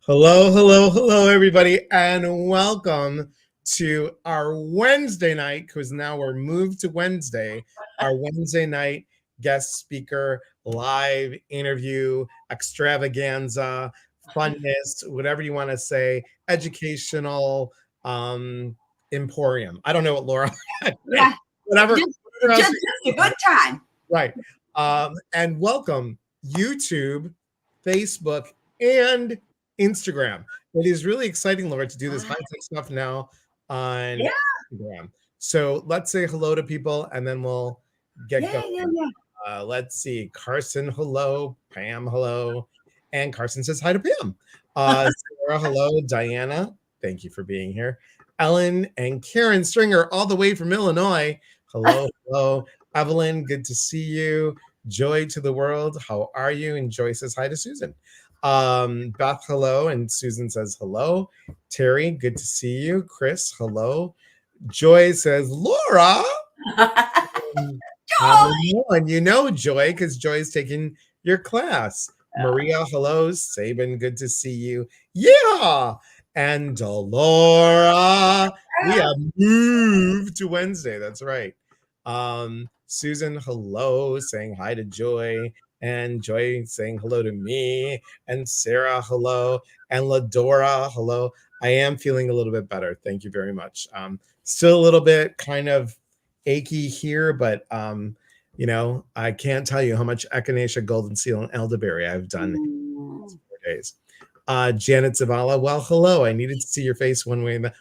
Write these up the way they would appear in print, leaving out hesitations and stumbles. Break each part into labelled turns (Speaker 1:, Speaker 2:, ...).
Speaker 1: Hello, hello, hello, everybody, and welcome to our Wednesday night, because now we're moved to Wednesday, our Wednesday night guest speaker, live interview, extravaganza, funness, whatever you want to say, educational emporium. I don't know what Laura,
Speaker 2: Yeah,
Speaker 1: whatever.
Speaker 2: just a good time.
Speaker 1: Right. And welcome YouTube, Facebook, and Instagram. It is really exciting, Laura, to do this high-tech stuff now on Instagram. So let's say hello to people, and then we'll get going. Let's see. Carson, hello. Pam, hello. And Carson says hi to Pam. Sarah, hello. Diana, thank you for being here. Ellen and Karen Stringer, all the way from Illinois. Hello, hello. Evelyn, good to see you. Joy to the world, how are you? And Joy says hi to Susan. Beth, hello. And Susan says hello. Terry, good to see you. Chris, hello. Joy says, Laura. And you know Joy, because Joy is taking your class. Maria, hello. Sabin, good to see you. Yeah. And Laura, we have moved to Wednesday. That's right. Susan, hello, saying hi to Joy, and Joy saying hello to me, and Sarah, hello, and Ladora, hello. I am feeling a little bit better. Thank you very much. Still a little bit kind of achy here, but you know, I can't tell you how much echinacea, golden seal, and elderberry I've done in these 4 days. Janet Zavala, well, hello. I needed to see your face one way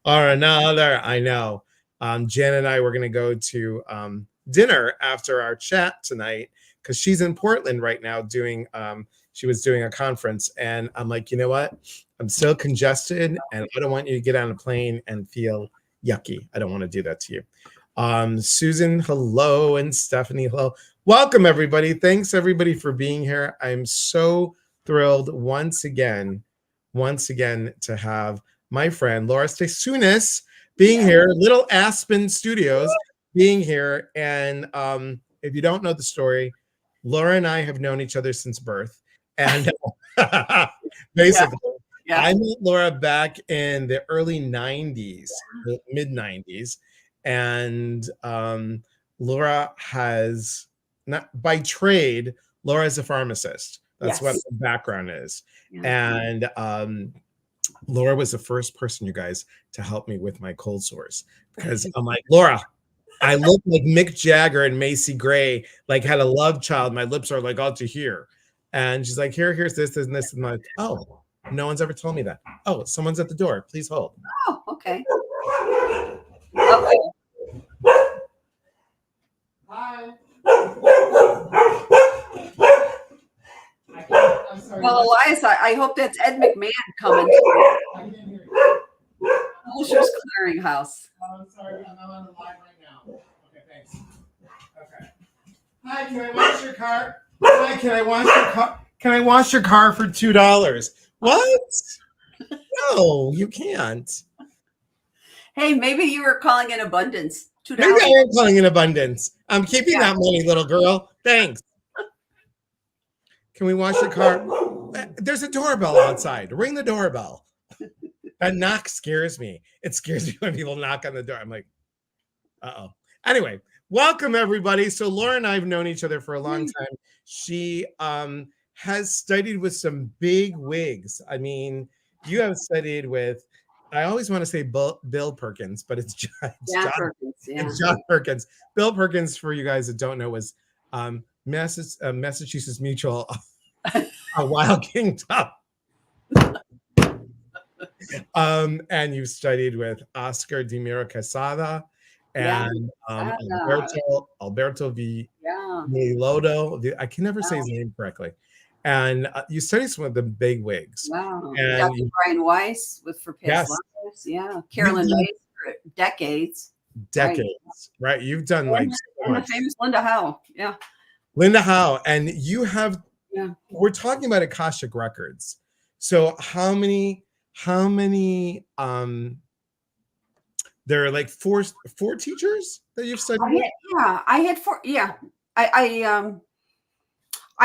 Speaker 1: or another. I know. Jan and I were going to go to dinner after our chat tonight because she's in Portland right now doing, she was doing a conference. And I'm like, you know what? I'm so congested and I don't want you to get on a plane and feel yucky. I don't want to do that to you. Susan, hello. And Stephanie, hello. Welcome, everybody. Thanks, everybody, for being here. I'm so thrilled once again to have my friend Laura Staisiunas being here, Little Aspen Studios being here. And if you don't know the story, Laura and I have known each other since birth. And basically, I met Laura back in the early 90s, the mid 90s. And Laura has, not by trade, Laura is a pharmacist. That's what the background is. And Laura was the first person, you guys, to help me with my cold sores. Because I'm like, Laura, I look like Mick Jagger and Macy Gray, like had a love child. My lips are like out to here. And she's like, here's this, and this. And I'm like, oh, no one's ever told me that. Oh, someone's at the door. Please hold.
Speaker 2: Oh, okay. Hi. Well, Elias, I hope that's Ed McMahon coming. I can't hear you. Publishers Clearinghouse.
Speaker 1: I'm sorry, I'm on the line right now. Okay, thanks. Okay. Hi, can I wash your car? Hi, can I wash your car? Can I wash your car for $2? What? No, you can't.
Speaker 2: Hey, maybe you were calling in abundance. $2.
Speaker 1: Maybe I am calling in abundance. I'm keeping that money, little girl. Thanks. Can we wash your car? There's a doorbell outside. Ring the doorbell. That knock scares me. It scares me when people knock on the door. I'm like, uh-oh. Anyway, welcome, everybody. So Laura and I have known each other for a long time. She has studied with some big wigs. I mean, you have studied with, I always want to say Bill Perkins, but it's John Perkins. Yeah. It's John Perkins. Bill Perkins, for you guys that don't know, was Massachusetts Mutual, a Wild Kingdom. And you studied with Oscar de Mira Quesada and Alberto Villoldo. I can never say his name correctly. And you studied some of the big wigs.
Speaker 2: Wow. And Dr. Brian Weiss for past lives. Yeah. Carolyn Weiss for decades.
Speaker 1: Right? You've done
Speaker 2: and the famous Linda Howe. Yeah.
Speaker 1: Linda Howe. And you have, we're talking about Akashic Records. So how many there are like four teachers that you've studied with?
Speaker 2: I had four. Yeah. I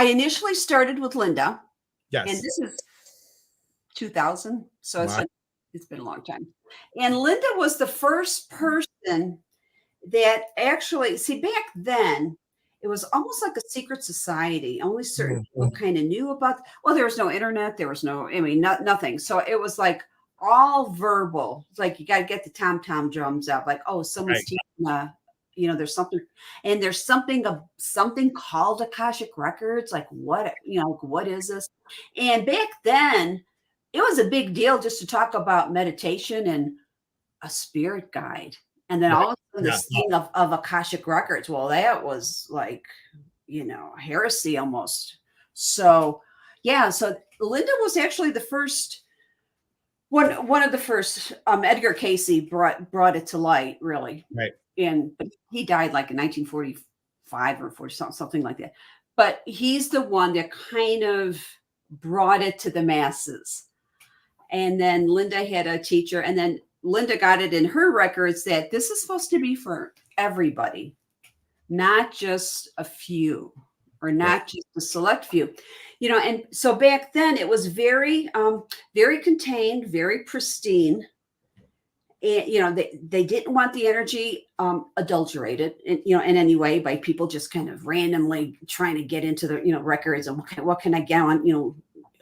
Speaker 2: initially started with Linda.
Speaker 1: Yes.
Speaker 2: And this is 2000. So
Speaker 1: Wow.
Speaker 2: it's been a long time. And Linda was the first person that actually, see, back then, it was almost like a secret society. Only certain people kind of knew about. Well, there was no internet. There was no, I mean, nothing. So it was like all verbal. It's like you got to get the tom drums out. Like, oh, someone's teaching. There's something, and there's something called Akashic Records. Like, what, what is this? And back then, it was a big deal just to talk about meditation and a spirit guide. And then all of a sudden, this thing of Akashic Records, well, that was like, heresy almost. So, yeah. So Linda was actually the first one of the first. Edgar Casey brought it to light, really.
Speaker 1: Right.
Speaker 2: But he died like in 1945 or 40 something like that. But he's the one that kind of brought it to the masses. And then Linda had a teacher, and then Linda got it in her records that this is supposed to be for everybody, not just a few or not just a select few, and so back then it was very, very contained, very pristine. And, they didn't want the energy adulterated, in any way by people just kind of randomly trying to get into the, records and what can I get on,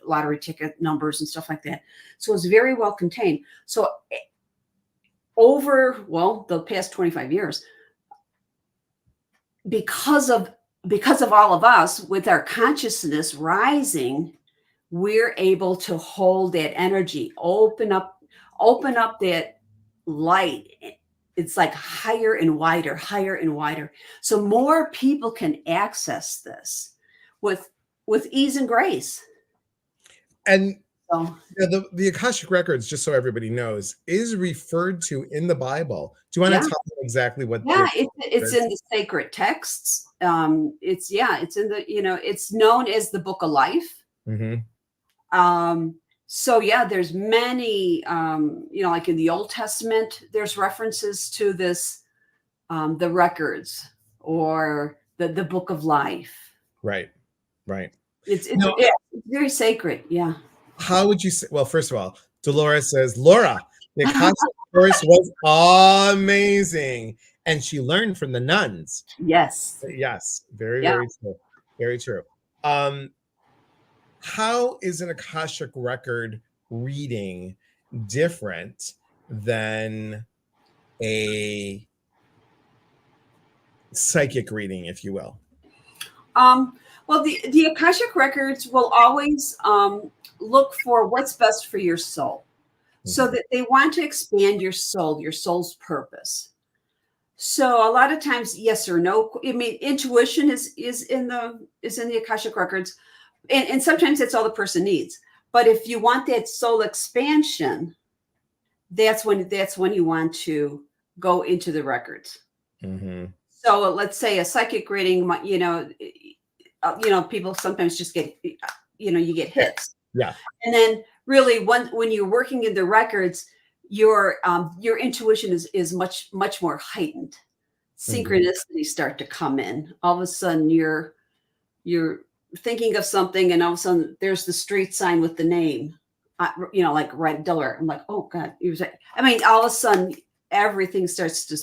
Speaker 2: lottery ticket numbers and stuff like that. So it was very well contained. So over, the past 25 years, because of all of us with our consciousness rising, we're able to hold that energy, open up that light. It's like higher and wider. So more people can access this with ease and grace.
Speaker 1: And the Akashic Records, just so everybody knows, is referred to in the Bible. Do you want to tell them exactly what?
Speaker 2: Yeah, it's in the sacred texts. It's in the, it's known as the Book of Life.
Speaker 1: Mm-hmm.
Speaker 2: So yeah, there's many, like in the Old Testament, there's references to this, the records or the Book of Life.
Speaker 1: Right.
Speaker 2: It's very sacred. Yeah.
Speaker 1: How would you say? Well, first of all, Dolores says, Laura, the Akashic course was amazing, and she learned from the nuns.
Speaker 2: Yes.
Speaker 1: Very true. Very true. How is an Akashic record reading different than a psychic reading, if you will?
Speaker 2: Well, the Akashic Records will always look for what's best for your soul. So that they want to expand your soul's purpose. So a lot of times, yes or no. I mean, intuition is in the Akashic Records, and sometimes that's all the person needs. But if you want that soul expansion, that's when you want to go into the records.
Speaker 1: Mm-hmm.
Speaker 2: So let's say a psychic reading, people sometimes just get, you get hits.
Speaker 1: Yeah.
Speaker 2: And then really when you're working in the records, your intuition is much more heightened. Synchronicities start to come in. All of a sudden you're thinking of something, and all of a sudden there's the street sign with the name, like Red Delaware. I'm like, oh God. All of a sudden everything starts to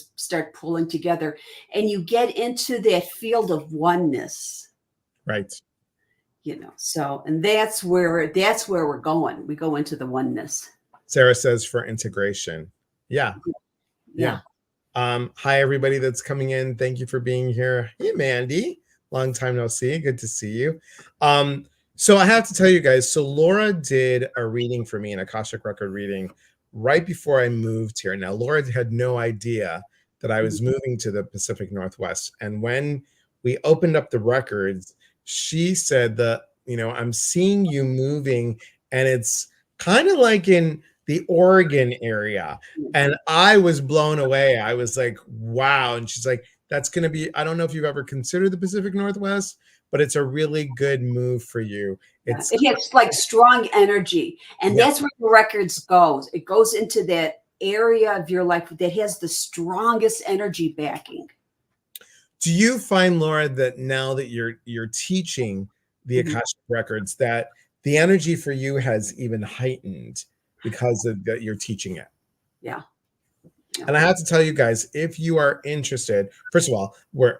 Speaker 2: pulling together, and you get into that field of oneness.
Speaker 1: Right.
Speaker 2: So, and that's where we're going. We go into the oneness.
Speaker 1: Sarah says for integration. Yeah. Hi, everybody that's coming in. Thank you for being here. Hey, Mandy. Long time no see. Good to see you. So I have to tell you guys, so Laura did a reading for me, an Akashic record reading, right before I moved here. Now, Laura had no idea that I was moving to the Pacific Northwest. And when we opened up the records, she said that, I'm seeing you moving, and it's kind of like in the Oregon area. And I was blown away. I was like, wow. And she's like, that's going to be, I don't know if you've ever considered the Pacific Northwest, but it's a really good move for you.
Speaker 2: It has like strong energy. And that's where the records goes. It goes into that area of your life that has the strongest energy backing.
Speaker 1: Do you find, Laura, that now that you're teaching the Akashic records, that the energy for you has even heightened because of that you're teaching it.
Speaker 2: Yeah.
Speaker 1: And I have to tell you guys, if you are interested, first of all, we're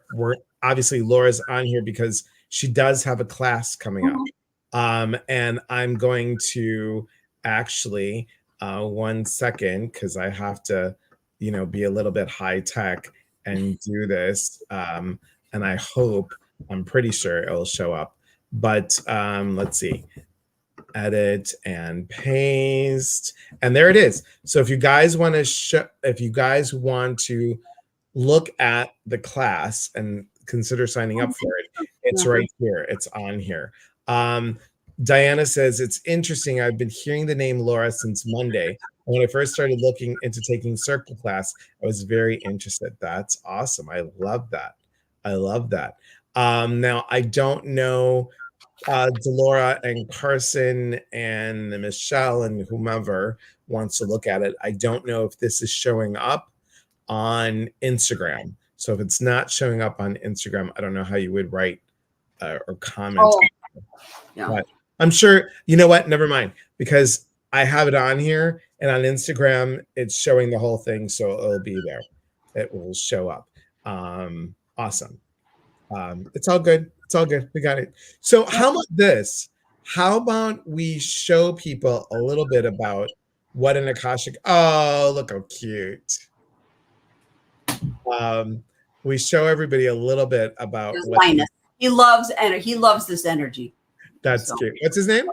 Speaker 1: obviously Laura's on here because she does have a class coming up. And I'm going to actually 1 second, because I have to, be a little bit high tech and do this. And I'm pretty sure it'll show up. But let's see, edit and paste, and there it is. So if you guys want to look at the class and consider signing up for it, it's right here. It's on here. Diana says, it's interesting. I've been hearing the name Laura since Monday. When I first started looking into taking circle class, I was very interested. That's awesome. I love that. Now, I don't know Delora and Carson and Michelle and whomever wants to look at it. I don't know if this is showing up on Instagram. So if it's not showing up on Instagram, I don't know how you would write or comment. But I'm sure, you know what? Never mind, because I have it on here, and on Instagram, it's showing the whole thing. So it'll be there. It will show up. Awesome. It's all good. It's all good. We got it. So how about this? How about we show people a little bit about what an Akashic? Oh, look how cute. We show everybody a little bit about
Speaker 2: Linus. He loves this energy.
Speaker 1: That's cute. What's his name?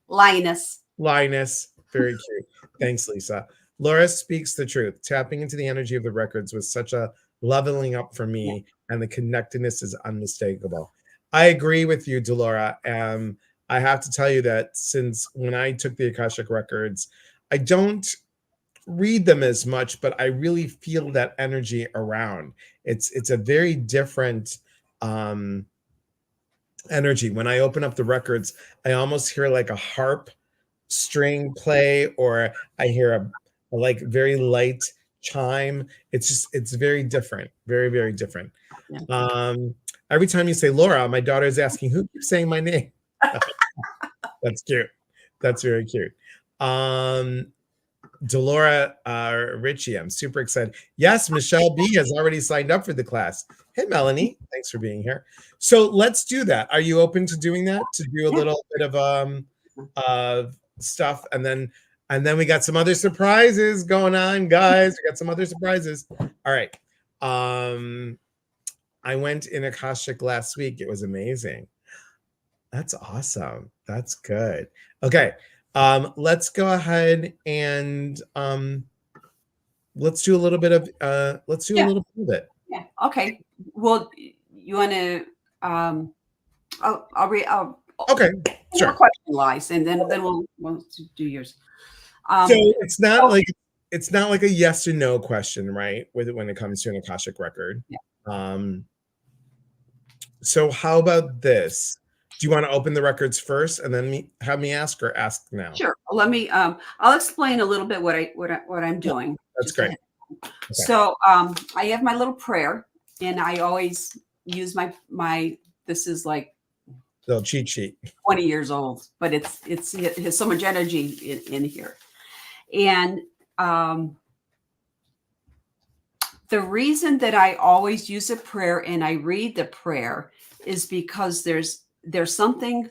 Speaker 2: Linus.
Speaker 1: Very cute. Thanks, Lisa. Laura speaks the truth. Tapping into the energy of the records was such a leveling up for me, and the connectedness is unmistakable. I agree with you, Delora. I have to tell you that since when I took the Akashic Records, I don't read them as much, but I really feel that energy around. It's a very different energy. When I open up the records, I almost hear like a harp string play, or I hear a like very light chime. It's very different. Very, very different. Every time you say Laura, my daughter is asking, who keeps saying my name? That's cute. That's very cute. Delora Ritchie, I'm super excited. Yes, Michelle B has already signed up for the class. Hey, Melanie, thanks for being here. So let's do that. Are you open to doing that? To do a little bit of stuff, and then we got some other surprises going on, guys. We got some other surprises. All right. I went in Akashic last week. It was amazing. That's awesome. That's good. Okay. Let's go ahead and let's do a little bit of a little bit of it.
Speaker 2: Yeah. Okay. Well, you want to I'll read
Speaker 1: okay, sure.
Speaker 2: Question lies, and then we'll do yours.
Speaker 1: So it's not like a yes or no question, right? When it comes to an Akashic record.
Speaker 2: Yeah.
Speaker 1: So how about this? Do you want to open the records first and then have me ask, or ask now?
Speaker 2: Sure. Let me. I'll explain a little bit what I'm doing.
Speaker 1: That's great.
Speaker 2: Okay. So I have my little prayer, and I always use my. This is like
Speaker 1: little cheat sheet.
Speaker 2: 20 years old, but it has so much energy in here, and the reason that I always use a prayer and I read the prayer is because there's something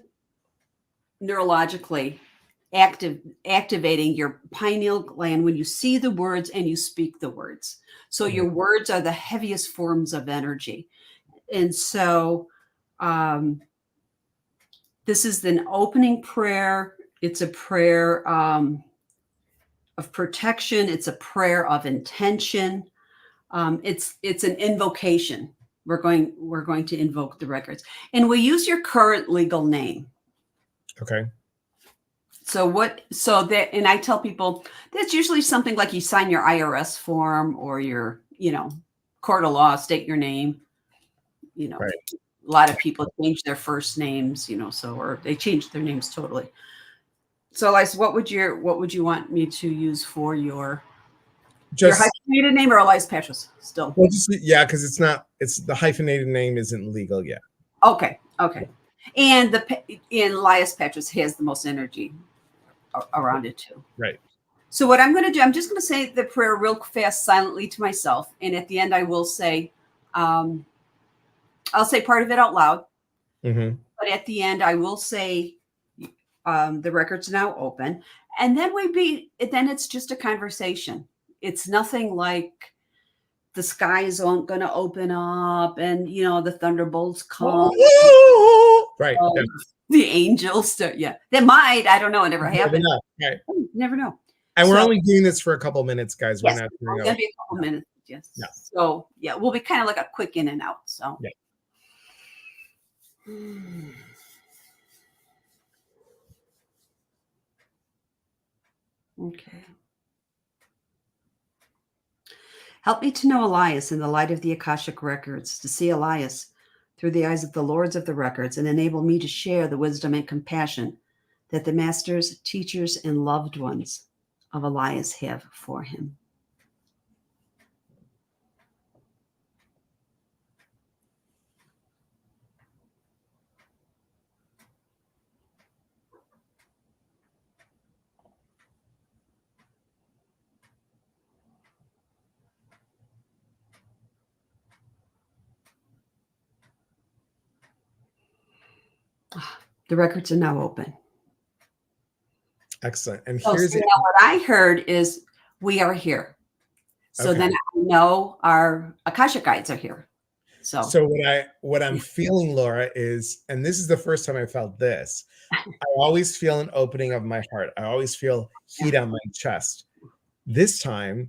Speaker 2: neurologically activating your pineal gland when you see the words and you speak the words. So your words are the heaviest forms of energy. And so this is an opening prayer. It's a prayer of protection. It's a prayer of intention. It's an invocation. We're going to invoke the records, and we use your current legal name.
Speaker 1: Okay.
Speaker 2: And I tell people that's usually something like you sign your IRS form or your, court of law, state your name. Right. A lot of people change their first names, or they change their names totally. So, Elias, what would you want me to use for your hyphenated name, or Elias Patras still?
Speaker 1: Well, because it's the hyphenated name isn't legal yet.
Speaker 2: Okay. And Elias Patras has the most energy around it too.
Speaker 1: Right.
Speaker 2: So what I'm going to do, I'm just going to say the prayer real fast, silently to myself, and at the end I will say, I'll say part of it out loud,
Speaker 1: Mm-hmm.
Speaker 2: but at the end I will say, the record's now open, and then then it's just a conversation. It's nothing like the skies aren't going to open up and the thunderbolts come.
Speaker 1: Right. Yeah.
Speaker 2: The angels yeah, they might, I don't know, it never happened.
Speaker 1: Right.
Speaker 2: Never know.
Speaker 1: And we're only doing this for a couple minutes, guys.
Speaker 2: Yes,
Speaker 1: We're not
Speaker 2: it's gonna be a couple minutes. Yes.
Speaker 1: Yeah.
Speaker 2: So yeah, we'll be kind of like a quick in and out. So
Speaker 1: yeah.
Speaker 2: Okay. Help me to know Elias in the light of the Akashic Records, to see Elias through the eyes of the Lords of the Records, and enable me to share the wisdom and compassion that the masters, teachers, and loved ones of Elias have for him. The records are now open.
Speaker 1: Excellent. And
Speaker 2: so
Speaker 1: here's
Speaker 2: now what I heard is we are here. So then I know our Akashic guides are here.
Speaker 1: So what I'm feeling, Laura, is, and this is the first time I felt this, I always feel an opening of my heart. I always feel heat on my chest. This time,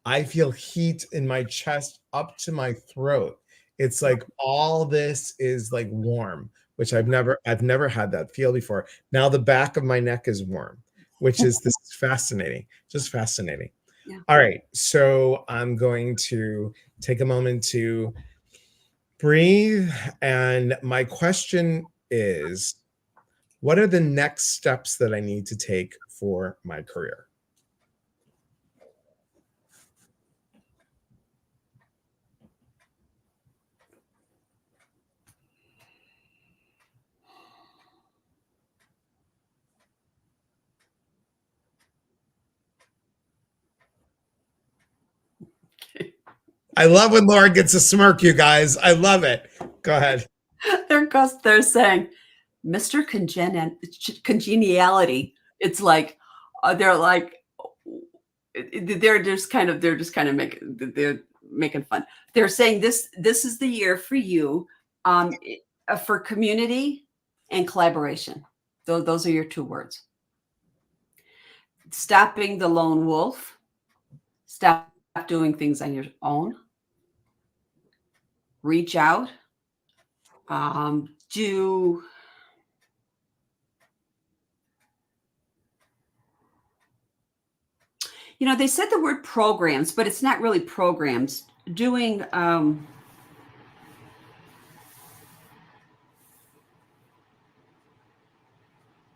Speaker 1: I feel heat in my chest up to my throat. It's like all this is like warm, which I've never had that feel before. Now the back of my neck is warm, which is this is fascinating, just fascinating. Yeah. All right, so I'm going to take a moment to breathe, and my question is, what are the next steps that I need to take for my career? I love when Laura gets a smirk, you guys. I love it. Go ahead.
Speaker 2: They're saying, Mr. Congeniality. It's like they're just kind of making fun. They're saying this is the year for you, for community and collaboration. Those are your two words. Stop being the lone wolf. Stop doing things on your own. Reach out. They said the word programs, but it's not really programs. Doing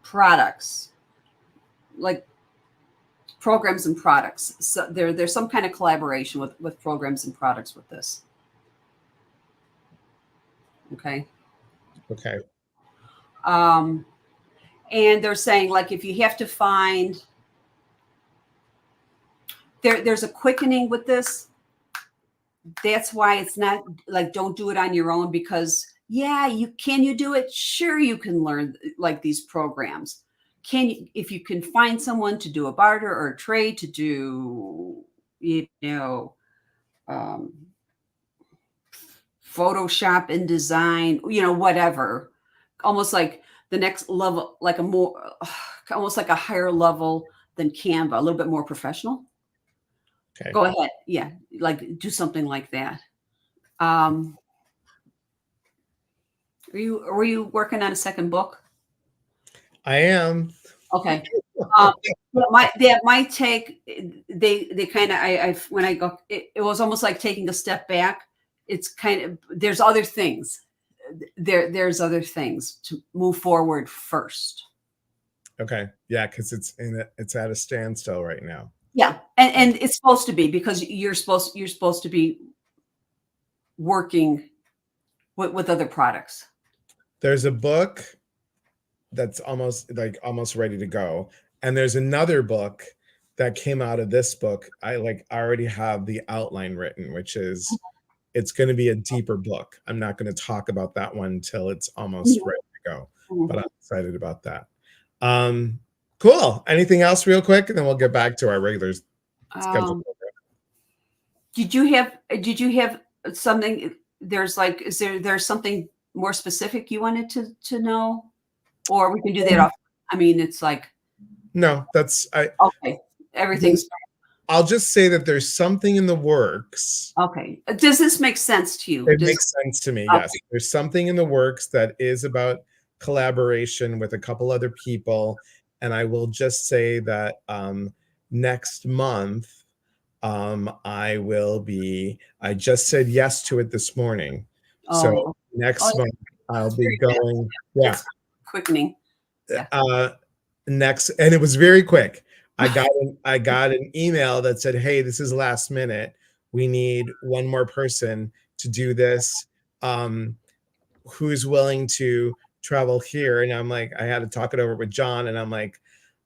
Speaker 2: products, like programs and products. So there's some kind of collaboration with programs and products with this. Okay.
Speaker 1: Okay.
Speaker 2: And they're saying, like, if you have to find, there's a quickening with this. That's why it's not like, don't do it on your own, because can you do it? Sure, you can learn like these programs. If you can find someone to do a barter or a trade, to do, Photoshop, InDesign, whatever, almost like the next level, like almost like a higher level than Canva, a little bit more professional. Okay. Go ahead. Yeah. Like do something like that. Were you working on a second book?
Speaker 1: I am.
Speaker 2: Okay. That might take, they kind of, when I go, it was almost like taking a step back. It's kind of, there's other things. There's other things to move forward first.
Speaker 1: Okay. Yeah. Cause it's at a standstill right now.
Speaker 2: Yeah. And it's supposed to be, because you're supposed to be working with other products.
Speaker 1: there's a book that's almost ready to go, and there's another book that came out of this book. I already have the outline written, which is it's going to be a deeper book. I'm not going to talk about that one until it's almost ready to go, but I'm excited about that. Cool. Anything else real quick, and then we'll get back to our regular schedule.
Speaker 2: Did you have something? There's something more specific you wanted to know, or we can do that off. I mean, it's like
Speaker 1: no, that's
Speaker 2: okay. Everything's.
Speaker 1: I'll just say that there's something in the works.
Speaker 2: Okay. Does this make sense to you?
Speaker 1: It makes sense to me. Okay. Yes, there's something in the works that is about collaboration with a couple other people, and I will just say that next month I just said yes to it this morning. So next month I'll be going. Yeah.
Speaker 2: Quickening.
Speaker 1: Yeah. Next, and it was very quick. I got an email that said, "Hey, this is last minute. We need one more person to do this. Who's willing to travel here?" And I'm like, I had to talk it over with John, and I'm like,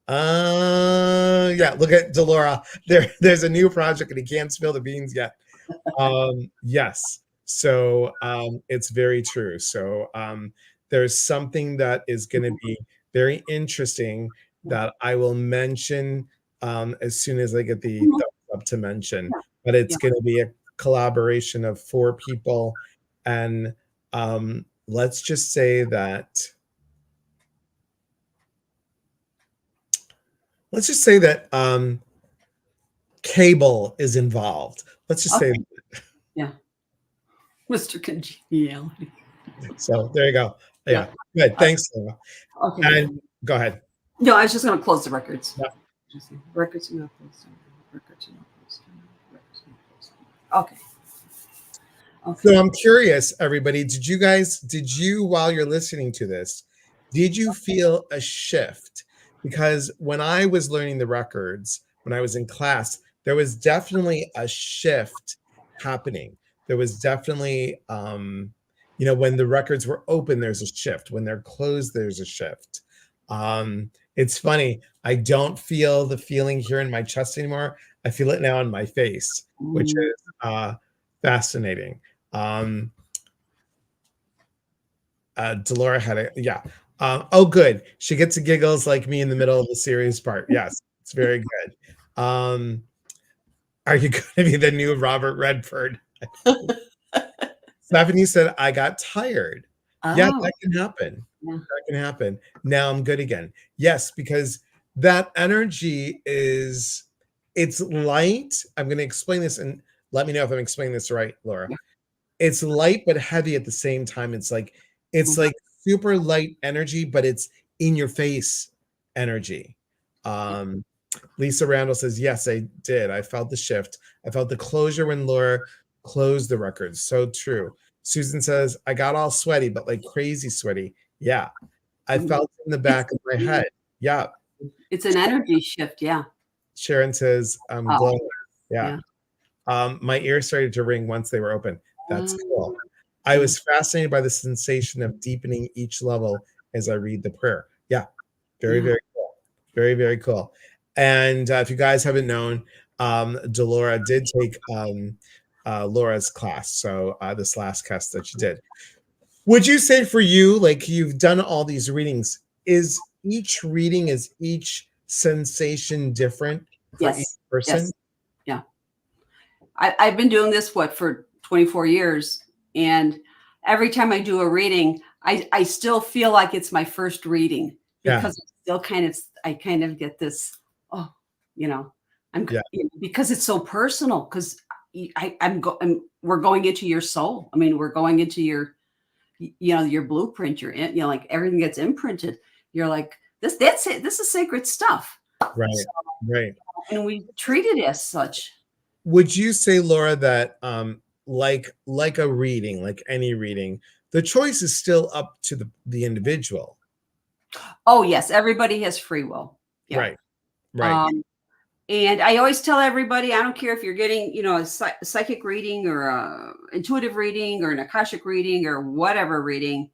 Speaker 1: yeah, look at Delora. There's a new project, and he can't spill the beans yet. Yes. So it's very true. So there's something that is going to be very interesting that I will mention as soon as I get the thumbs up to mention. But it's going to be a collaboration of 4 people, and let's just say that. Let's just say that cable is involved. Let's just say that.
Speaker 2: Yeah. Mr. Congeniality.
Speaker 1: So there you go. Yeah. Good. Thanks, Laura.
Speaker 2: Okay.
Speaker 1: And go ahead.
Speaker 2: No, I was just going to close the records.
Speaker 1: Yeah.
Speaker 2: Records are not closed. Records are not closed. Records are not closed. Okay.
Speaker 1: So I'm curious, everybody, did you, while you're listening to this, did you feel a shift? Because when I was learning the records, when I was in class, there was definitely a shift happening. There was definitely, when the records were open, there's a shift. When they're closed, there's a shift. It's funny. I don't feel the feeling here in my chest anymore. I feel it now on my face, which is fascinating. Delora had oh, good. She gets the giggles like me in the middle of the serious part. Yes, it's very good. Are you going to be the new Robert Redford? Stephanie said, I got tired. Yeah, that can happen. Yeah. That can happen. Now I'm good again. Yes, because that energy it's light. I'm going to explain this, and let me know if I'm explaining this right, Laura. Yeah. It's light but heavy at the same time. It's like super light energy, but it's in your face energy. Lisa Randall says, yes, I did. I felt the shift. I felt the closure when Laura closed the records. So true. Susan says, I got all sweaty, but like crazy sweaty. Yeah. I felt it in the back of my head. Yeah.
Speaker 2: It's an energy shift. Yeah.
Speaker 1: Sharon says, I'm glowing. Yeah. My ears started to ring once they were open. That's cool. I was fascinated by the sensation of deepening each level as I read the prayer. Yeah. Very, very cool. Very, very cool. And if you guys haven't known, Delora did take Laura's class. So this last class that she did. Would you say for you, like you've done all these readings, is each sensation different for each person?
Speaker 2: Yes. Yeah. I've been doing this, for 24 years. And every time I do a reading, I still feel like it's my first reading because it's still I kind of get this, because it's so personal, because we're going into your soul. I mean, we're going into your blueprint. You're in, like everything gets imprinted. You're like, that's it. This is sacred stuff.
Speaker 1: Right. Right.
Speaker 2: And we treat it as such.
Speaker 1: Would you say, Laura, that like a reading, like any reading, the choice is still up to the individual?
Speaker 2: Oh, yes. Everybody has free will. Yeah.
Speaker 1: Right.
Speaker 2: And I always tell everybody, I don't care if you're getting, a psychic reading or a intuitive reading or an Akashic reading or whatever reading,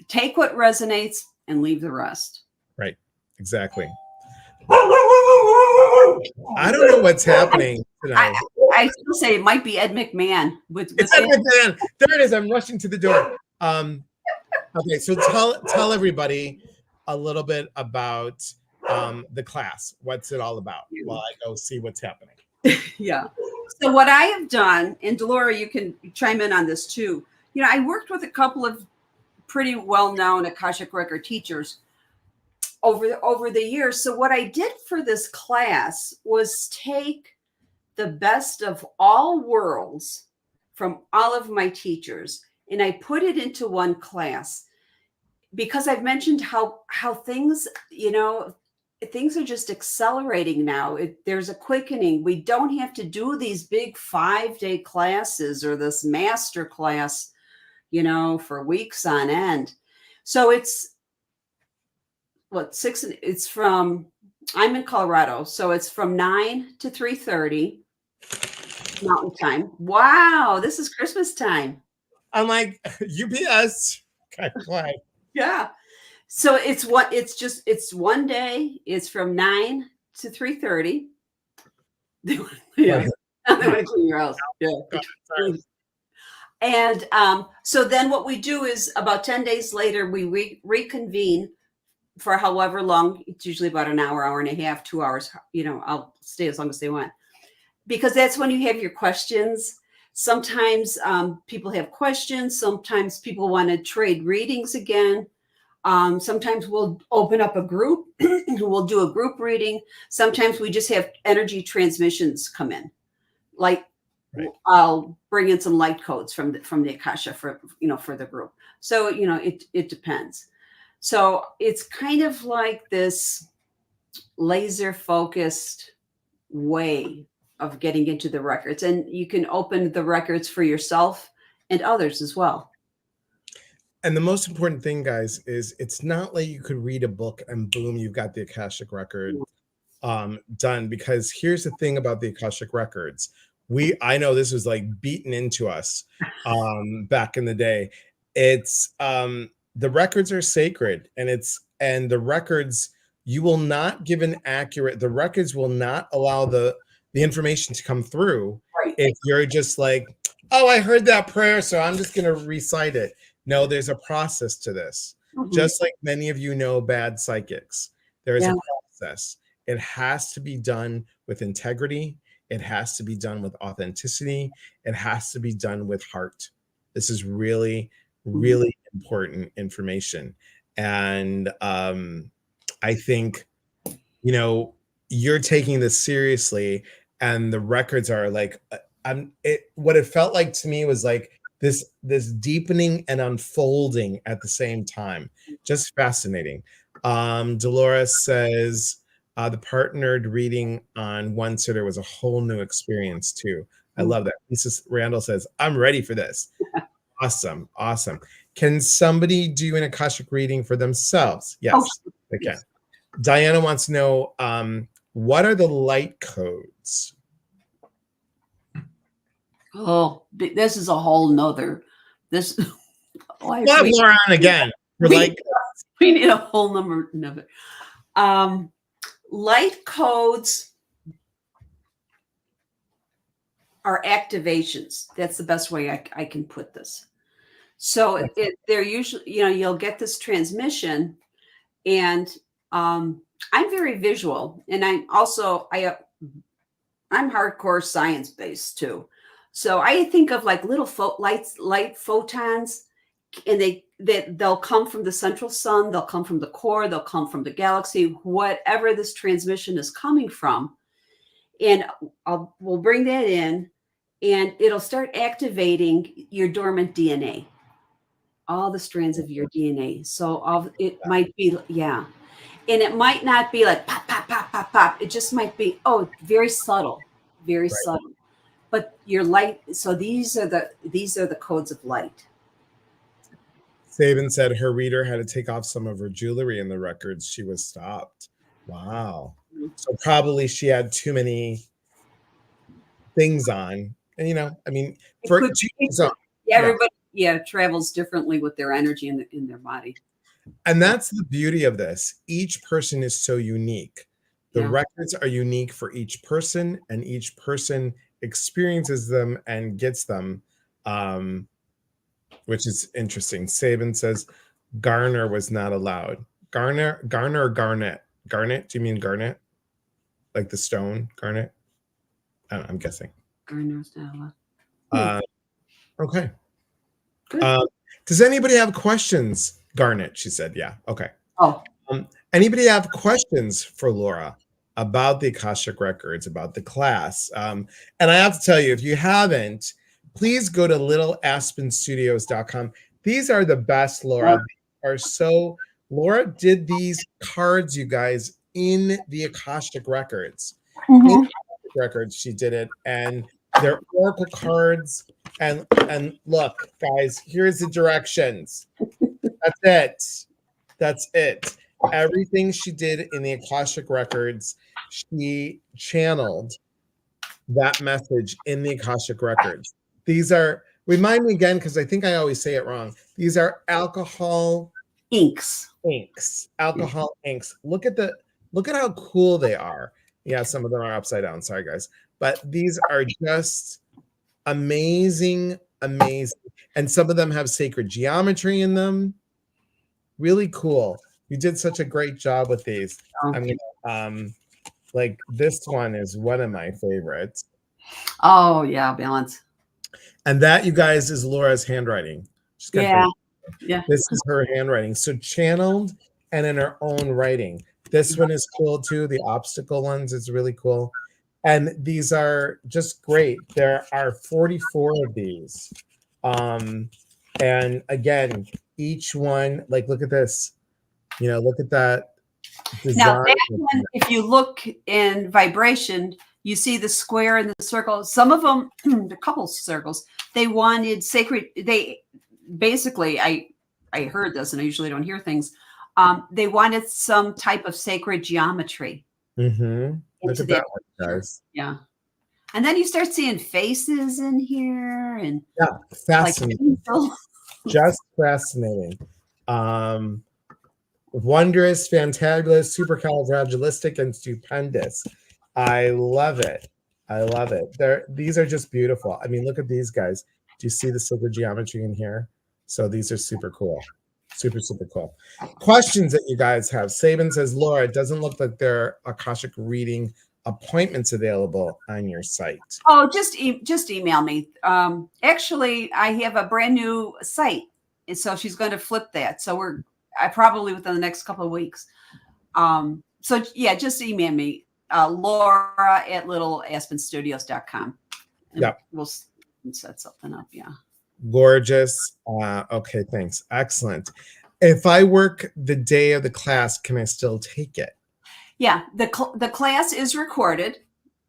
Speaker 2: take what resonates and leave the rest.
Speaker 1: Right. Exactly. I don't know what's happening tonight.
Speaker 2: I still say it might be Ed McMahon.
Speaker 1: It's Ed McMahon. There it is. I'm rushing to the door. Okay, so tell everybody a little bit about the class. What's it all about? While I go see what's happening.
Speaker 2: Yeah. So what I have done, and Delora, you can chime in on this too. You know, I worked with a couple of pretty well-known Akashic Record teachers over the years. So what I did for this class was take the best of all worlds from all of my teachers, and I put it into one class, because I've mentioned how things, you know, things are just accelerating now. There's a quickening. We don't have to do these big 5-day classes or this master class, you know, for weeks on end. So it's I'm in Colorado, so it's from 9 to 3:30 Mountain Time. Wow, this is Christmas time.
Speaker 1: I'm like, UPS. Okay, go ahead.
Speaker 2: Yeah. So it's one day. It's from 9 to 3:30. Yeah. They want to clean your house. Yeah. And so then what we do is about 10 days later, we reconvene for however long. It's usually about an hour, hour and a half, 2 hours. You know, I'll stay as long as they want, because that's when you have your questions. Sometimes people have questions. Sometimes people want to trade readings again. Sometimes we'll open up a group. We'll do a group reading. Sometimes we just have energy transmissions come in. Like, right. I'll bring in some light codes from the Akasha for the group. So, you know, it depends. So it's kind of like this laser focused way of getting into the records, and you can open the records for yourself and others as well.
Speaker 1: And the most important thing, guys, is it's not like you could read a book and boom, you've got the Akashic record done. Because here's the thing about the Akashic records. I know this was like beaten into us back in the day. It's the records are sacred, and the records, you will not give the records will not allow the information to come through. Right. If you're just like, oh, I heard that prayer, so I'm just going to recite it. No, there's a process to this. Mm-hmm. Just like many of you know bad psychics, there is a process. It has to be done with integrity. It has to be done with authenticity. It has to be done with heart. This is really, really important information. And I think, you know, you're taking this seriously, and the records are like, what it felt like to me was like this deepening and unfolding at the same time. Just fascinating. Dolores says the partnered reading on one sitter was a whole new experience too. I love that. Lisa Randall says, I'm ready for this. Awesome. Can somebody do an Akashic reading for themselves? Yes, they can. Yes. Diana wants to know, what are the light codes?
Speaker 2: Oh, this is a whole nother. This.
Speaker 1: We'll have Laura on again.
Speaker 2: We need a whole number of it. Light codes are activations. That's the best way I can put this. So they're usually, you know, you'll get this transmission, and I'm very visual, and I'm hardcore science based too. So I think of like little light photons, and they'll come from the central sun, they'll come from the core, they'll come from the galaxy, whatever this transmission is coming from. And we'll bring that in, and it'll start activating your dormant DNA, all the strands of your DNA. So might be, and it might not be like pop, pop, pop, pop, pop. It just might be, very subtle, very subtle. But your light, so these are the codes of light.
Speaker 1: Sabin said her reader had to take off some of her jewelry in the records. She was stopped. Wow. So probably she had too many things on. And, you know, I mean,
Speaker 2: everybody travels differently with their energy in their body.
Speaker 1: And that's the beauty of this. Each person is so unique. The records are unique for each person, and each person experiences them and gets them, which is interesting. Saban says Garner was not allowed. Garner or Garnet? Garnet? Do you mean Garnet? Like the stone, Garnet? I'm guessing.
Speaker 2: Garner's not allowed.
Speaker 1: Okay. Does anybody have questions? Garnet, she said. Yeah. Okay.
Speaker 2: Oh.
Speaker 1: Anybody have questions for Laura about the Akashic Records, about the class? And I have to tell you, if you haven't, please go to littleaspenstudios.com. These are the best, Laura. They are so. Laura did these cards, you guys, in the Akashic Records. In the Akashic Records, she did it, and they're oracle cards. And look, guys, here's the directions. That's it. That's it. Everything she did in the Akashic Records, she channeled that message in the Akashic Records. These are, remind me again, because I think I always say it wrong. These are alcohol
Speaker 2: inks.
Speaker 1: Alcohol inks. Look at how cool they are. Yeah, some of them are upside down. Sorry, guys. But these are just amazing. And some of them have sacred geometry in them. Really cool. You did such a great job with these. I'm gonna like this one is one of my favorites.
Speaker 2: Oh yeah, balance.
Speaker 1: And that, you guys, is Laura's handwriting. She's got this is her handwriting. So channeled and in her own writing. This one is cool too. The obstacle ones is really cool. And these are just great. There are 44 of these. And again, each one, like, look at this. Look at that design.
Speaker 2: Now, that one, if you look in vibration, you see the square and the circle. Some of them, a couple circles, they wanted sacred. They basically, I heard this, and I usually don't hear things. They wanted some type of sacred geometry.
Speaker 1: Look at that one, guys.
Speaker 2: Yeah. And then you start seeing faces in here, and
Speaker 1: fascinating. Just fascinating. Wondrous, fantabulous, supercalifragilistic, and stupendous. I love it. These are just beautiful. I mean, look at these guys. Do you see the sacred geometry in here? So these are super cool. Super cool. Questions that you guys have. Saban says, Laura, it doesn't look like there are Akashic reading appointments available on your site.
Speaker 2: Oh, just email me. Actually, I have a brand new site, and so she's going to flip that. So I probably within the next couple of weeks. So yeah, just email me, Laura@littleaspenstudios.com.
Speaker 1: Yeah,
Speaker 2: we'll set something up. Yeah.
Speaker 1: Gorgeous. Okay, thanks. Excellent. If I work the day of the class, can I still take it?
Speaker 2: Yeah, the class is recorded.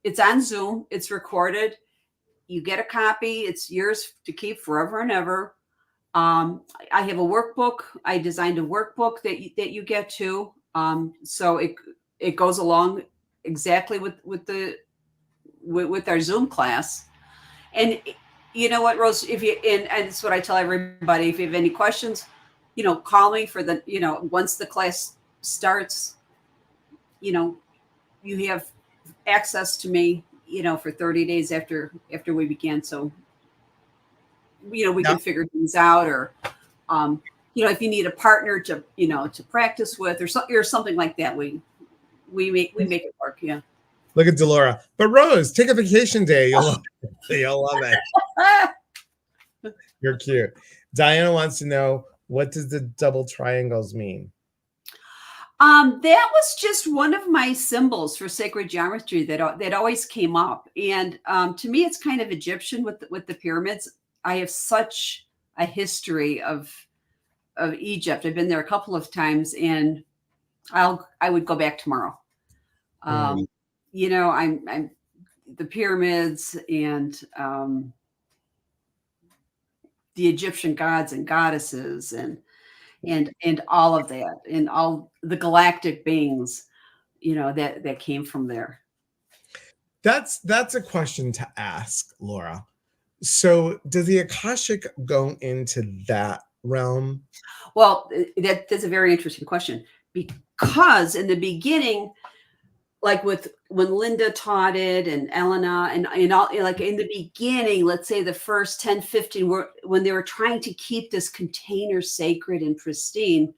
Speaker 2: It's on Zoom. It's recorded. You get a copy. It's yours to keep forever and ever. I have a workbook. I designed a workbook that you get to. So it goes along exactly with our Zoom class. And you know what, Rose? And it's what I tell everybody. If you have any questions, call me for the. Once the class starts, you have access to me. For 30 days after we begin. So we can figure things out, or if you need a partner to practice with, or something like that, we make it work. Yeah.
Speaker 1: Look at Delora. But Rose, take a vacation day. You'll love it. You're cute. Diana wants to know, what does the double triangles mean?
Speaker 2: That was just one of my symbols for sacred geometry that always came up. And to me, it's kind of Egyptian with the pyramids. I have such a history of Egypt. I've been there a couple of times, and I would go back tomorrow. I'm the pyramids and the Egyptian gods and goddesses and all of that, and all the galactic beings, that came from there.
Speaker 1: That's a question to ask, Laura. So does the Akashic go into that realm?
Speaker 2: Well, that's a very interesting question, because in the beginning, like with when Linda taught it and Elena and all, like in the beginning, let's say the first 10, 15 were when they were trying to keep this container sacred and pristine,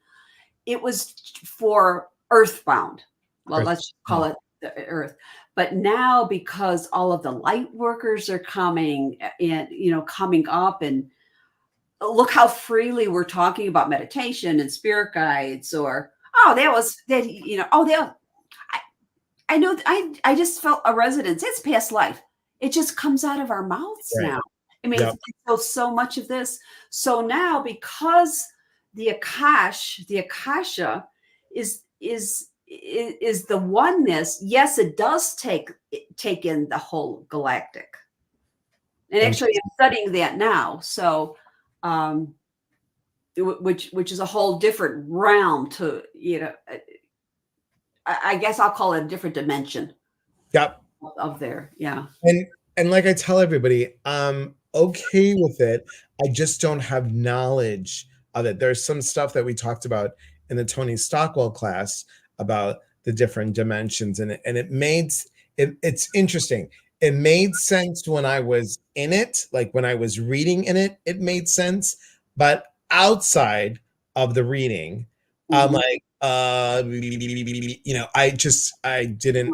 Speaker 2: it was for earthbound. Well,
Speaker 1: Earth.
Speaker 2: let's call it the earth. But now, because all of the light workers are coming and coming up, and look how freely we're talking about meditation and spirit guides, or oh, that was that, oh, that I know I just felt a resonance. It's past life. It just comes out of our mouths
Speaker 1: Right.
Speaker 2: now. I mean,
Speaker 1: Yep.
Speaker 2: so much of this. So now, because the Akasha is the oneness. Yes, it does take in the whole galactic. And actually, I'm studying that now. So, um, which is a whole different realm to I guess I'll call it a different dimension
Speaker 1: Yep.
Speaker 2: of there. Yeah.
Speaker 1: And like I tell everybody, I'm okay with it. I just don't have knowledge of it. There's some stuff that we talked about in the Tony Stockwell class about the different dimensions, and it made it's interesting. It made sense when I was in it, like when I was reading in it, it made sense. But outside of the reading, I'm
Speaker 2: Mhm.
Speaker 1: like, I didn't,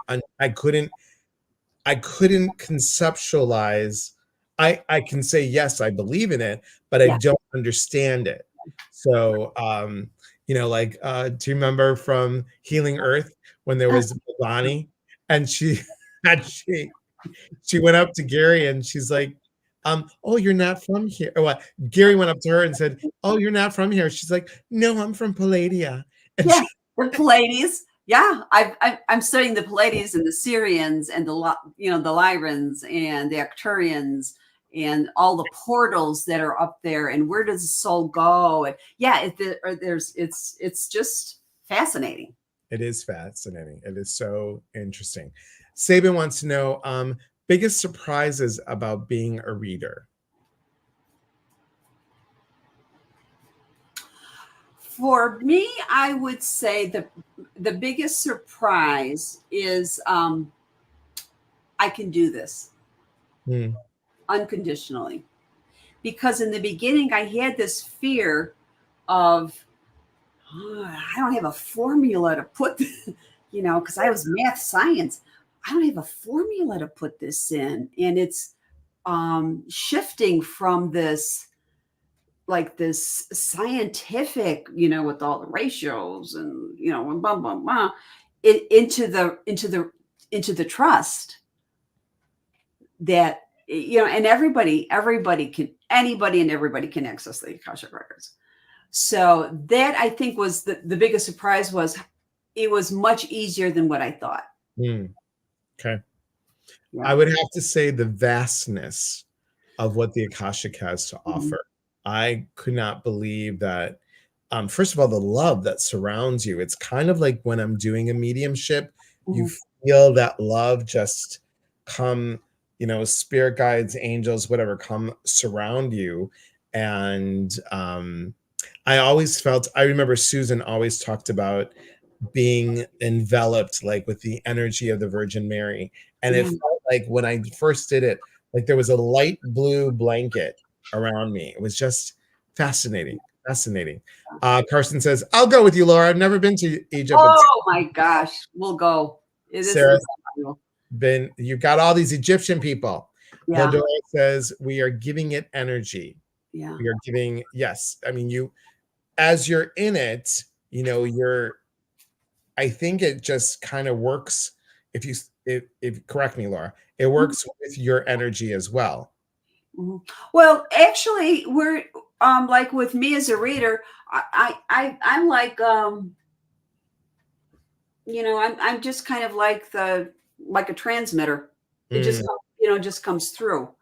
Speaker 1: I couldn't conceptualize. I can say yes, I believe in it, but I
Speaker 2: Yeah.
Speaker 1: don't understand it. So, like, do you remember from Healing Earth when there
Speaker 2: Uh,
Speaker 1: was Bonnie and she and she went up to Gary and she's like, oh, you're not from here. Or what? Gary went up to her and said, oh, you're not from here. She's like, no, I'm from Palladia. And
Speaker 2: yeah.
Speaker 1: she,
Speaker 2: The Pleiades. Yeah. I'm studying the Pleiades and the Syrians and the Lyrans and the Arcturians and all the portals that are up there. And where does the soul go? And yeah, it's just fascinating.
Speaker 1: it is fascinating. It is so interesting. Sabin wants to know biggest surprises about being a reader.
Speaker 2: For me, I would say the biggest surprise is I can do this
Speaker 1: Hmm.
Speaker 2: unconditionally. Because in the beginning, I had this fear of, "Oh, I don't have a formula to put, because I was math science. I don't have a formula to put this in. And it's shifting from this, like this scientific, with all the ratios and, and blah, blah, blah, into the trust that, and anybody and everybody can access the Akashic Records. So that, I think, was the biggest surprise. Was it was much easier than what I thought.
Speaker 1: Hmm. Okay. I
Speaker 2: Yeah.
Speaker 1: would have to say the vastness of what the Akashic has to
Speaker 2: Mhm.
Speaker 1: offer. I could not believe that. First of all, the love that surrounds you. It's kind of like when I'm doing a mediumship, you
Speaker 2: Mhm.
Speaker 1: feel that love just come, spirit guides, angels, whatever, come surround you. And I remember Susan always talked about being enveloped like with the energy of the Virgin Mary. And it
Speaker 2: Yeah.
Speaker 1: felt like when I first did it, like there was a light blue blanket around me. It was just fascinating. Fascinating. Carson says, I'll go with you, Laura. I've never been to Egypt, but
Speaker 2: Oh my gosh, we'll go. It is
Speaker 1: Sarah
Speaker 2: incredible.
Speaker 1: been you've got all these Egyptian people.
Speaker 2: Yeah.
Speaker 1: Ladora says we are giving it energy.
Speaker 2: Yeah.
Speaker 1: We are giving, yes. I mean, as you're in it, you're I think it just kind of works if correct me, Laura, it
Speaker 2: Mhm.
Speaker 1: works with your energy as well.
Speaker 2: Mhm. Well, actually, we're like with me as a reader, I'm like I'm just kind of like a transmitter. It just
Speaker 1: Mm,
Speaker 2: just comes through.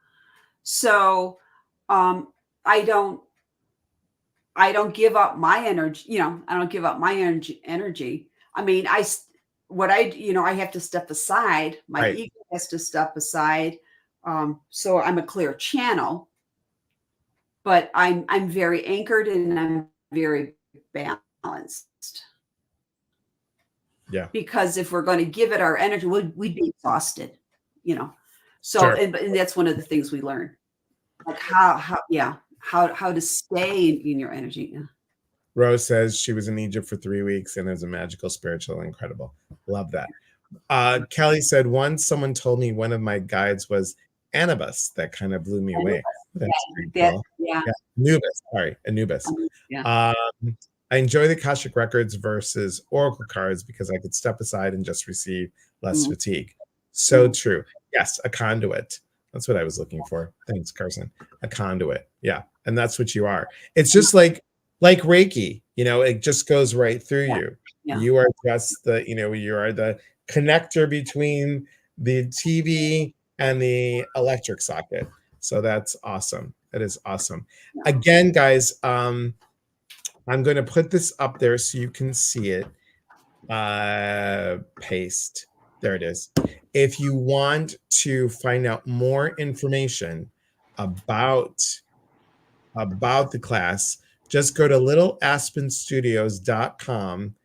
Speaker 2: So um I don't I don't give up my energy, I don't give up my energy. I mean, what I have to step aside. My
Speaker 1: right.
Speaker 2: ego has to step aside. So I'm a clear channel, but I'm very anchored and I'm very balanced.
Speaker 1: Yeah.
Speaker 2: Because if we're going to give it our energy, we'd be exhausted, you know. So
Speaker 1: Sure.
Speaker 2: and that's one of the things we learn, like how to stay in your energy. Yeah.
Speaker 1: Rose says she was in Egypt for 3 weeks and is a magical, spiritual, incredible. Love that. Kelly said, once someone told me one of my guides was Anubis. That kind of blew me away. That's pretty cool.
Speaker 2: Yeah.
Speaker 1: Yeah. Anubis. Sorry, Anubis.
Speaker 2: Yeah.
Speaker 1: I enjoy the Akashic Records versus Oracle cards because I could step aside and just receive less fatigue. So true. Yes, a conduit. That's what I was looking for. Thanks, Carson. A conduit. Yeah. And that's what you are. It's just like Reiki, it just goes right through you.
Speaker 2: Yeah.
Speaker 1: You are just you are the connector between the TV and the electric socket. So that's awesome. That is awesome. Again, guys, I'm going to put this up there so you can see it. Paste. There it is. If you want to find out more information about the class, just go to littleaspenstudios.com,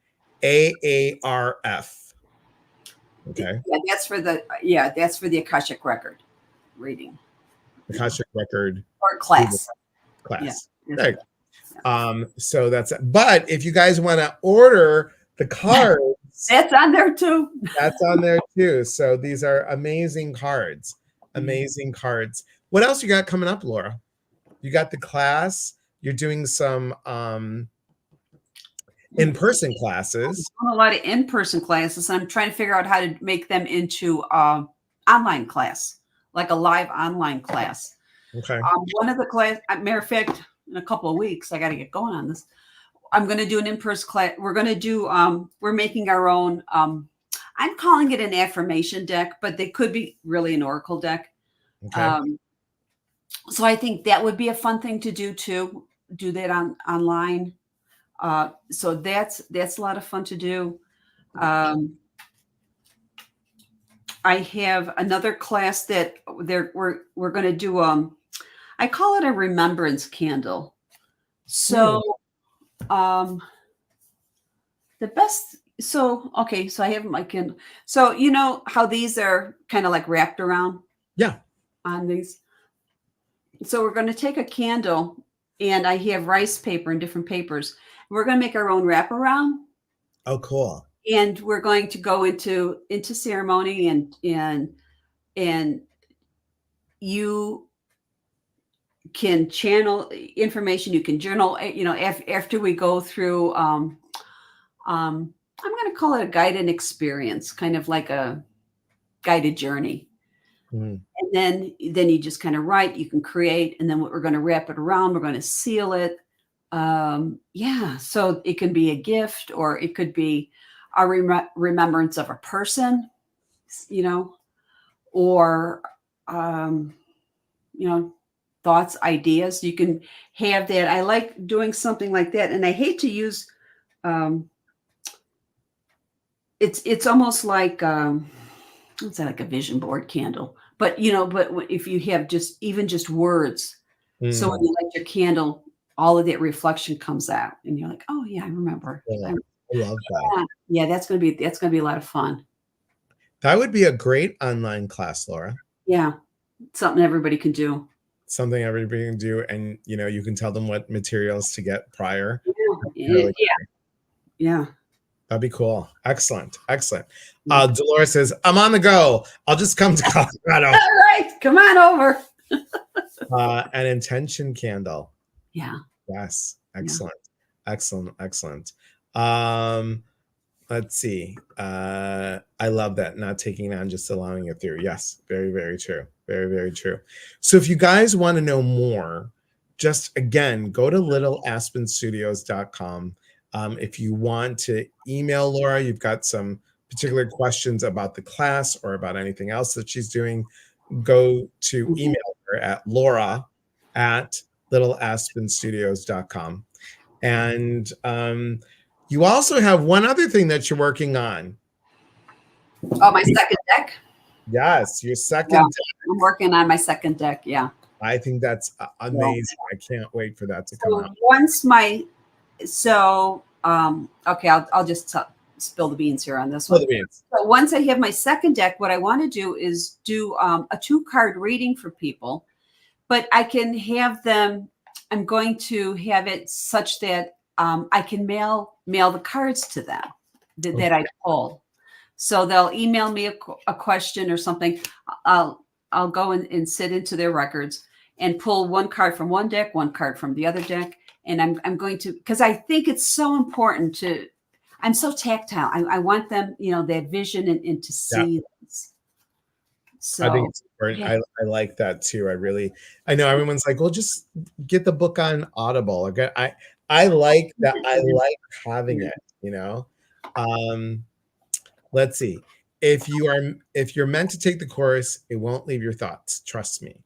Speaker 1: AARF. Okay.
Speaker 2: Yeah, that's for the Akashic record reading.
Speaker 1: Akashic record
Speaker 2: or class.
Speaker 1: Yeah. There you go. So that's it. But if you guys want to order the cards,
Speaker 2: that's on there too.
Speaker 1: That's on there too. So these are amazing cards. Amazing cards. What else you got coming up, Laura? You got the class. You're doing some in-person classes.
Speaker 2: I'm doing a lot of in-person classes. I'm trying to figure out how to make them into online class, like a live online class.
Speaker 1: Okay.
Speaker 2: One of the class, matter of fact, in a couple of weeks, I got to get going on this. I'm going to do an in-person class. We're going to do, we're making our own, I'm calling it an affirmation deck, but they could be really an oracle deck.
Speaker 1: Okay.
Speaker 2: So I think that would be a fun thing to do too. Do that online. So that's a lot of fun to do. I have another class that we're going to do. I call it a remembrance candle. So, the best. So okay. So I have my candle. So you know how these are kind of like wrapped around.
Speaker 1: Yeah.
Speaker 2: On these. So we're going to take a candle, and I have rice paper and different papers. We're going to make our own wraparound.
Speaker 1: Oh, cool.
Speaker 2: And we're going to go into ceremony and you can channel information. You can journal, after we go through, I'm going to call it a guided experience, kind of like a guided journey. And then you just kind of write, you can create, and then we're going to wrap it around. We're going to seal it. So it can be a gift, or it could be a remembrance of a person, or, thoughts, ideas. You can have that. I like doing something like that. And I hate to use, it's almost like, what's that, like a vision board candle, but if you have just words, so when you light your candle, all of that reflection comes out, and you're like, oh yeah, I remember.
Speaker 1: Yeah, I love that.
Speaker 2: Yeah, that's gonna be a lot of fun.
Speaker 1: That would be a great online class, Laura.
Speaker 2: Yeah, something everybody can do.
Speaker 1: Something everybody can do, and you can tell them what materials to get prior.
Speaker 2: Yeah.
Speaker 1: That'd be cool. Excellent. Dolores says, I'm on the go. I'll just come to Colorado.
Speaker 2: All right. Come on over.
Speaker 1: An intention candle.
Speaker 2: Yeah.
Speaker 1: Yes. Excellent. Excellent. Let's see. I love that. Not taking on, just allowing it through. Yes. Very, very true. Very, very true. So if you guys want to know more, just again, go to littleaspenstudios.com. If you want to email Laura, you've got some particular questions about the class or about anything else that she's doing, go to email her at laura@littleaspenstudios.com. And you also have one other thing that you're working on.
Speaker 2: Oh, my second deck?
Speaker 1: Yes, your
Speaker 2: Yeah,
Speaker 1: second.
Speaker 2: I'm working on my second deck. Yeah.
Speaker 1: I think that's
Speaker 2: So,
Speaker 1: amazing. I can't wait for that to come
Speaker 2: so
Speaker 1: out.
Speaker 2: once my okay, I'll just spill the beans here on this
Speaker 1: Oh,
Speaker 2: one.
Speaker 1: the beans.
Speaker 2: So once I have my second deck, what I want to do is do a 2 card reading for people, but I can have them. I'm going to have it such that I can mail the cards to them
Speaker 1: Okay.
Speaker 2: that I pulled. So they'll email me a question or something. I'll go and sit into their records and pull 1 card from one deck, 1 card from the other deck, and I'm going to, because I think it's so important to. I'm so tactile. I want them, that vision and to
Speaker 1: Yeah.
Speaker 2: see this.
Speaker 1: I think
Speaker 2: So
Speaker 1: it's important.
Speaker 2: yeah.
Speaker 1: I like that too. I know everyone's like, well, just get the book on Audible. Okay. I like that. I like having it, you know. Um, let's see. If you're meant to take the course, it won't leave your thoughts. Trust me.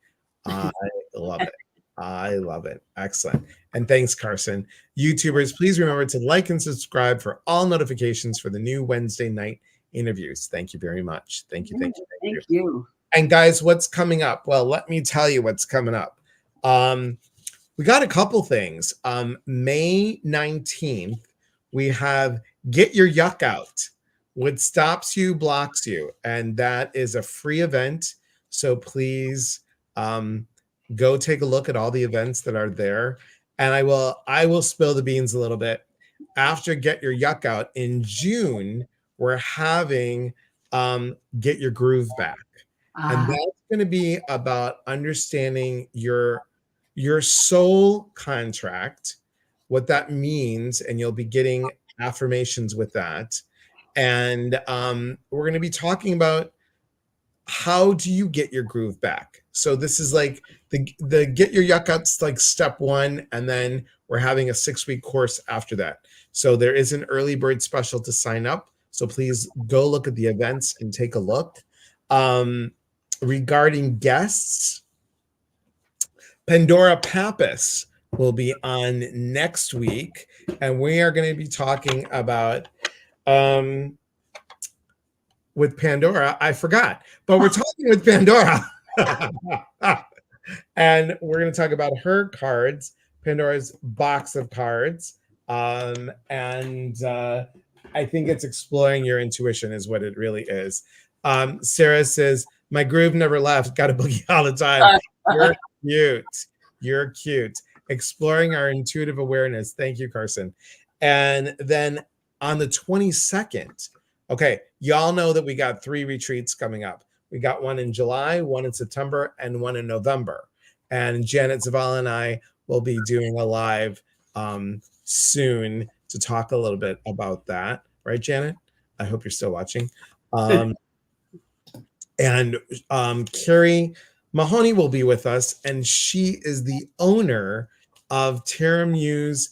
Speaker 1: I love it. I love it. Excellent. And thanks, Carson. YouTubers, please remember to like and subscribe for all notifications for the new Wednesday night interviews. Thank you very much. Thank you. Thank you. Thank you.
Speaker 2: Thank you.
Speaker 1: And guys, what's coming up? Well, let me tell you what's coming up. We got a couple things. May 19th, we have Get Your Yuck Out. What stops you blocks you. And that is a free event. So please go take a look at all the events that are there. And I will spill the beans a little bit. After Get Your Yuck Out in June, we're having Get Your Groove Back. And that's going to be about understanding your soul contract, what that means, and you'll be getting affirmations with that. And we're going to be talking about how do you get your groove back. So this is like the Get Your Yuck Out's like step 1, and then we're having a 6-week course after that. So there is an early bird special to sign up. So please go look at the events and take a look. Regarding guests, Pandora Pappas will be on next week, and we are going to be talking about with Pandora. I forgot, but we're talking with Pandora. And we're going to talk about her cards, Pandora's box of cards. And I think it's exploring your intuition is what it really is. Sarah says, my groove never left. Got a boogie all the time. You're cute. You're cute. Exploring our intuitive awareness. Thank you, Carson. And then on the 22nd, okay, y'all know that we got 3 retreats coming up. We got one in July, one in September, and one in November. And Janet Zavala and I will be doing a live soon to talk a little bit about that. Right, Janet? I hope you're still watching. And Carrie Mahoney will be with us, and she is the owner of Terra Muse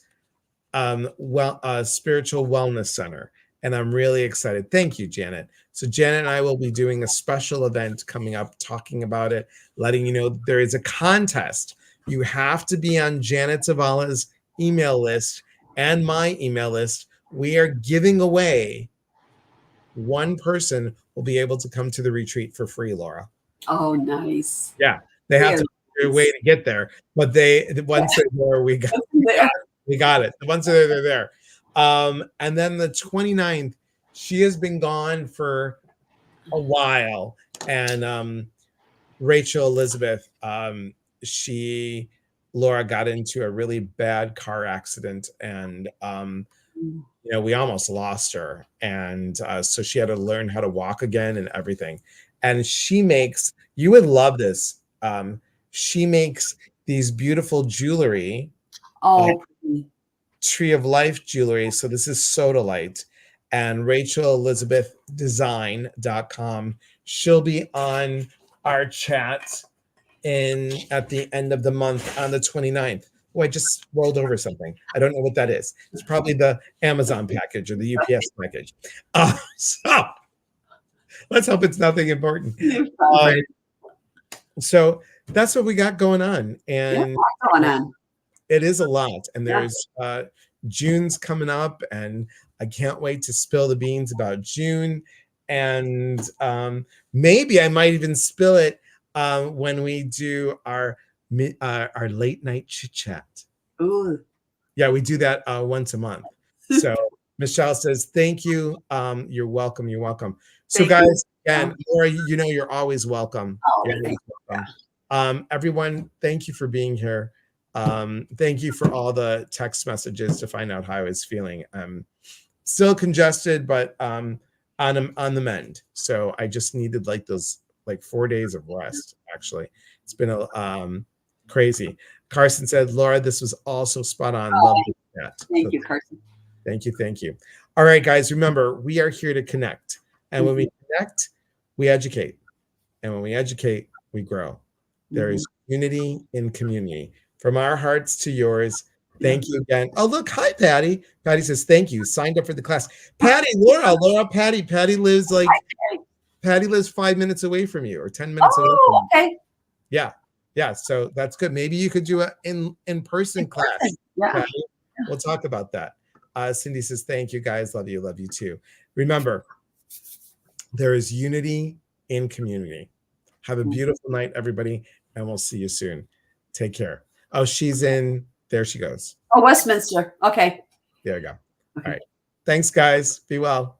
Speaker 1: Spiritual Wellness Center. And I'm really excited. Thank you, Janet. So Janet and I will be doing a special event coming up, talking about it, letting you know there is a contest. You have to be on Janet Zavala's email list and my email list. We are giving away, one person will be able to come to the retreat for free, Laura.
Speaker 2: Oh, nice.
Speaker 1: Yeah, they have to figure a way to get there, but once they're there, we got it. Once they're there. And then the 29th, she has been gone for a while, and Rachel Elizabeth, Laura got into a really bad car accident, and we almost lost her, and so she had to learn how to walk again and everything. And you would love this. She makes these beautiful jewelry. Tree of Life jewelry. So this is Sodalite, and RachelElizabethDesign.com. She'll be on our chat at the end of the month on the 29th. Oh, I just rolled over something. I don't know what that is. It's probably the Amazon package or the UPS package. So let's hope it's nothing important. So that's what we got going on. And it is a lot. And there's June's coming up, and I can't wait to spill the beans about June. And maybe I might even spill it when we do our late night chit chat.
Speaker 2: Ooh.
Speaker 1: Yeah, we do that once a month. So Michelle says, thank you. You're welcome. You're welcome. So
Speaker 2: Thank
Speaker 1: guys,
Speaker 2: you.
Speaker 1: again, Laura, you know, you're always welcome.
Speaker 2: Oh,
Speaker 1: You're always welcome. Everyone, thank you for being here. Thank you for all the text messages to find out how I was feeling. Still congested, but on the mend. So I just needed like those 4 days of rest. Actually, it's been a crazy. Carson said, Laura, this was also spot on. Love that.
Speaker 2: Thank you, Carson.
Speaker 1: Thank you. Thank you. All right, guys, remember, we are here to connect. And when we connect, we educate. And when we educate, we grow. There is unity in community. From our hearts to yours. Thank you again. Oh, look. Hi, Patty. Patty says, thank you. Signed up for the class. Patty, Laura, Patty. Patty lives 5 minutes away from you or 10 minutes away from you.
Speaker 2: Okay.
Speaker 1: Yeah. Yeah. So that's good. Maybe you could do an in-person class.
Speaker 2: Yeah.
Speaker 1: Patty. We'll talk about that. Cindy says, thank you, guys. Love you. Love you too. Remember, there is unity in community. Have a beautiful night, everybody, and we'll see you soon. Take care. Oh, she's in. There she goes.
Speaker 2: Oh, Westminster. Okay.
Speaker 1: There you go. All right. Thanks, guys. Be well.